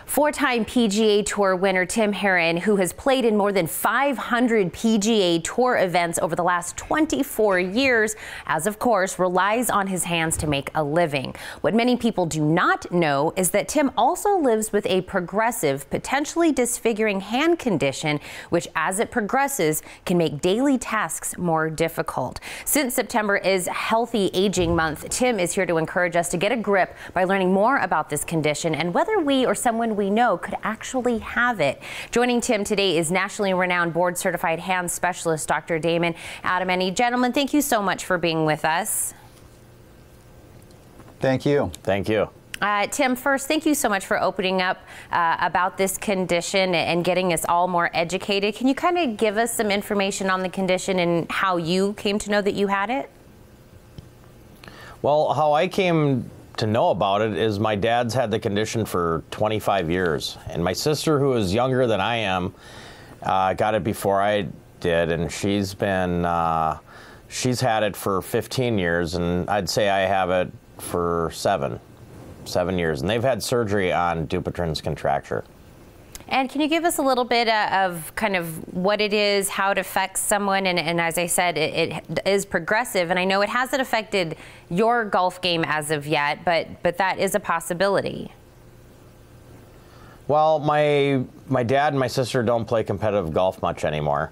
Four-time PGA Tour winner Tim Herron, who has played in more than 500 PGA Tour events over the last 24 years, as of course relies on his hands to make a living. What many people do not know is that Tim also lives with a progressive, potentially disfiguring hand condition, which as it progresses can make daily tasks more difficult. Since September is Healthy Aging Month, Tim is here to encourage us to get a grip by learning more about this condition and whether we or someone we know could actually have it. Joining Tim today is nationally renowned board-certified hand specialist Dr. Damon Adamany. Gentlemen, thank you so much for being with us. Thank you. Thank you. Tim, first, thank you so much for opening up about this condition and getting us all more educated. Can you kind of give us some information on the condition and how you came to know that you had it? Well, how I came to know about it is my dad's had the condition for 25 years, and my sister, who is younger than I am, got it before I did, and she's had it for 15 years, and I'd say I have it for seven years, and they've had surgery on Dupuytrens Contracture. And can you give us a little bit of kind of what it is, how it affects someone? And as I said, it is progressive, and I know it hasn't affected your golf game as of yet, but that is a possibility. Well, my dad and my sister don't play competitive golf much anymore.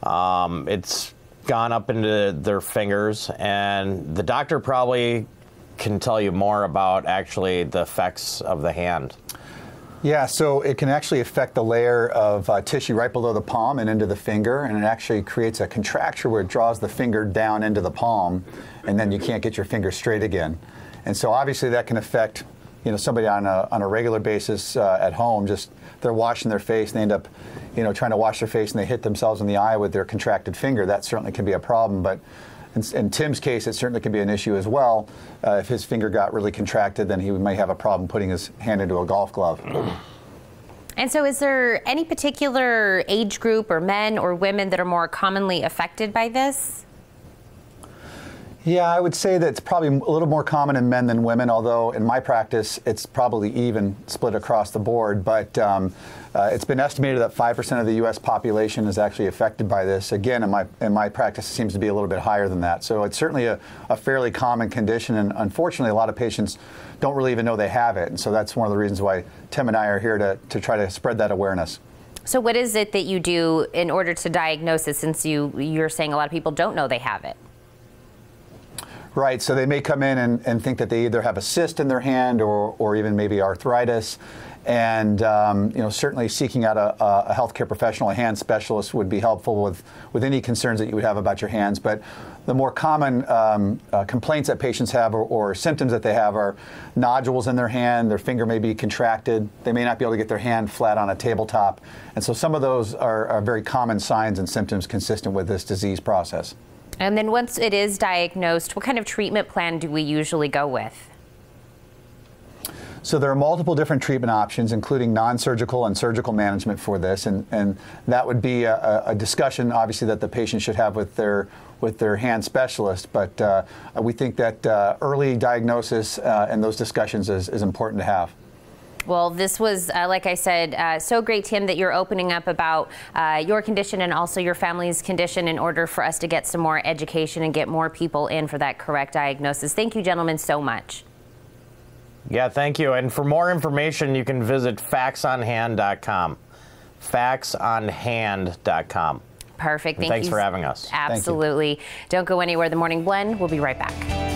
It's gone up into their fingers, and the doctor probably can tell you more about actually the effects of the hand. Yeah, so it can actually affect the layer of tissue right below the palm and into the finger, and it actually creates a contracture where it draws the finger down into the palm, and then you can't get your finger straight again. And so obviously that can affect, you know, somebody on a regular basis at home. Just they're washing their face, and they end up, you know, trying to wash their face, and they hit themselves in the eye with their contracted finger. That certainly can be a problem, but in Tim's case, it certainly can be an issue as well. If his finger got really contracted, then he may have a problem putting his hand into a golf glove. And so is there any particular age group or men or women that are more commonly affected by this? Yeah, I would say that it's probably a little more common in men than women, although in my practice, it's probably even split across the board. But it's been estimated that 5% of the U.S. population is actually affected by this. Again, in my practice, it seems to be a little bit higher than that. So it's certainly a fairly common condition, and unfortunately, a lot of patients don't really even know they have it. And so that's one of the reasons why Tim and I are here to try to spread that awareness. So what is it that you do in order to diagnose it, since you're saying a lot of people don't know they have it? Right, so they may come in and think that they either have a cyst in their hand or even maybe arthritis, and you know, certainly seeking out a healthcare professional, a hand specialist, would be helpful with any concerns that you would have about your hands. But the more common complaints that patients have or symptoms that they have are nodules in their hand, their finger may be contracted, they may not be able to get their hand flat on a tabletop, and so some of those are very common signs and symptoms consistent with this disease process. And then once it is diagnosed, what kind of treatment plan do we usually go with? So there are multiple different treatment options, including non-surgical and surgical management for this, and that would be a discussion, obviously, that the patient should have with their hand specialist. But we think that early diagnosis and those discussions is important to have. Well, this was, like I said, so great, Tim, that you're opening up about your condition and also your family's condition in order for us to get some more education and get more people in for that correct diagnosis. Thank you, gentlemen, so much. Yeah, thank you. And for more information, you can visit faxonhand.com. Faxonhand.com. Perfect. Thanks for having us. Absolutely. Don't go anywhere. The Morning Blend. We'll be right back.